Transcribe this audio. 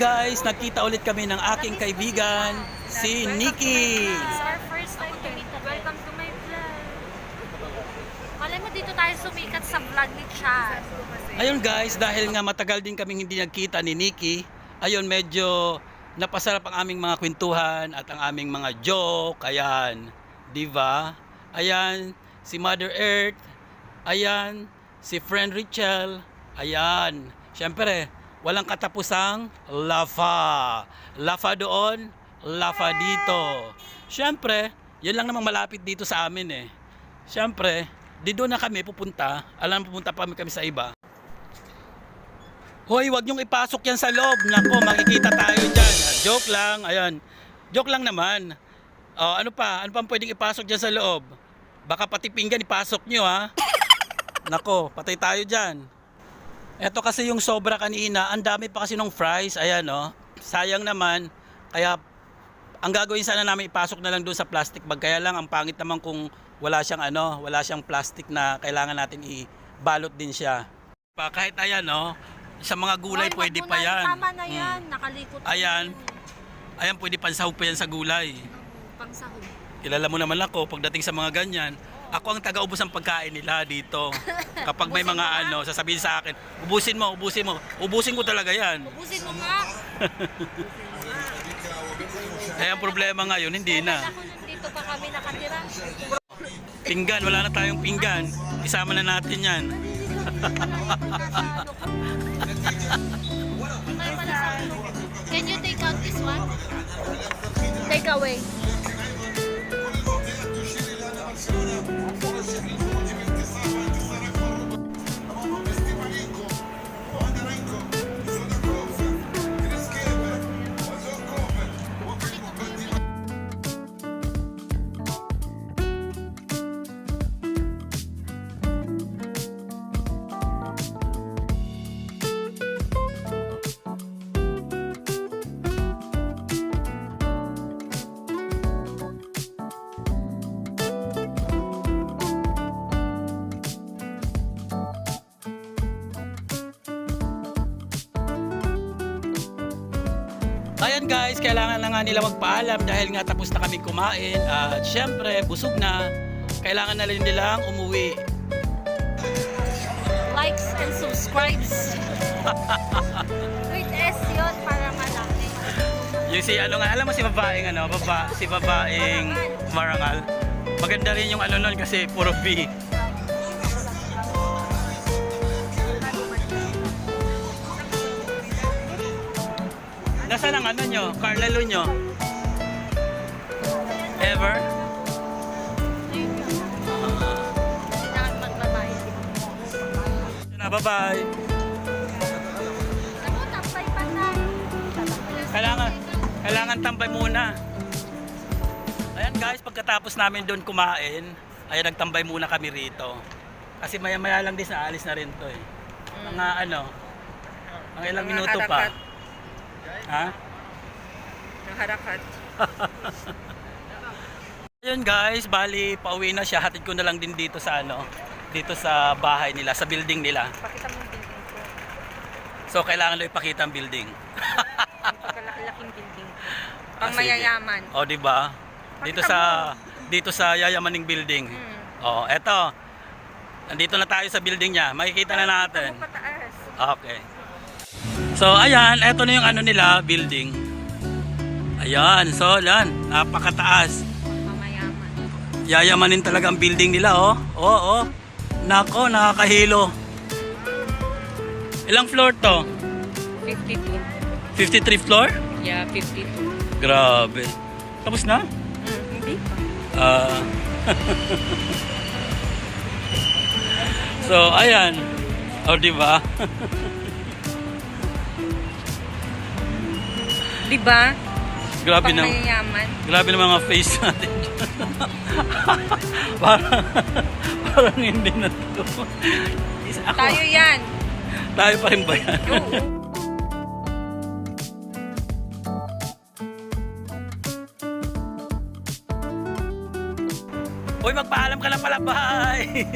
guys, nagkita ulit kami ng aking kaibigan, si Nikki. It's our first time to meet. Welcome to my vlog. Malay mo dito tayo sumikat sa vlog ni Chad. Ayun guys, dahil nga matagal din kaming hindi nagkita ni Nikki, ayun medyo napasarap ang aming mga kwentuhan at ang aming mga joke. Ayan, diva. Ayan, si Mother Earth. Ayan, si Friend Richel. Ayan, syempre, walang katapusang lafa. Lafa doon, lafa dito. Syempre, yun lang namang malapit dito sa amin eh. Syempre, di doon na kami pupunta. Alam, pupunta pa kami sa iba. Hoy, wag niyong ipasok yan sa loob. Nako, makikita tayo dyan. Joke lang, ayan. Joke lang naman. Ano pa pwedeng ipasok dyan sa loob? Baka pati pinggan ipasok niyo ha. Nako, patay tayo dyan. Ito kasi yung sobra kanina, ang dami pa kasi ng fries, ayan oh. Sayang naman, kaya ang gagawin sana namin ipasok na lang doon sa plastic bag. Kaya lang ang pangit naman kung wala siyang plastic na kailangan natin ibalot din siya. Kahit ayan oh, sa mga gulay Hoy, pwede wag mo pa na, yan. Tama na yan, nakalikot na Ayan. yan. Ayan, pwede pansahog pa yan sa gulay. Pangsahog. Kilala mo naman ako pagdating sa mga ganyan. Ako ang taga-ubos ng pagkain nila dito. Kapag may mga sasabihin sa akin, ubusin mo. Ubusin ko talaga yan. Ubusin mo nga. Eh, ang problema ngayon, hindi na. Ako nandito pa kami nakatira. Pinggan, wala na tayong pinggan. Isama na natin yan. Can you take out this one? Take away. Ayan guys, kailangan na nga nila magpaalam dahil nga tapos na kami kumain. At syempre, busog na. Kailangan na rin nilang umuwi. Likes and subscribes. With S yun para malaki. Yung si alam mo si babaeng marangal. Maganda rin yung nun kasi puro B. Nasaan ang nyo? Carlalo nyo? Ever? Kailangan magbabayad. Bye-bye. Ako, tampay pa na. Kailangan tambay muna. Ayan guys, pagkatapos namin doon kumain, ayan nagtambay muna kami rito. Kasi maya-maya lang din aalis na rin to eh. Mga mga ilang minuto pa. Ha? Harakat. Ayun guys, bali pauwi na siya. Hatid ko na lang din dito sa dito sa bahay nila, sa building nila. Pakita mo yung building ko. So kailangan lang ipakita ang building. Pagkalaking building ko. Pang mayayaman. O di ba? Dito sa yayamaning building. Oh, eto. Nandito na tayo sa building niya. Makikita na natin. Pataas. Okay. So ayan, eto na yung nila, building. Ayan, so yan, napakataas. Mamayaman. Yayamanin talaga ang building nila, oh. Oo, oh. Nako, nakakahilo. Ilang floor to? 52. 53 floor? Yeah, 52. Grabe. Tapos na? Hindi pa. So ayan. O di ba? Diba? Grabe Pang na. mayayaman. Grabe na mga face natin. parang hindi na to. Tayo yan. Tayo pa rin ba yan? Oo. Uy, magpaalam ka na pala. Bye!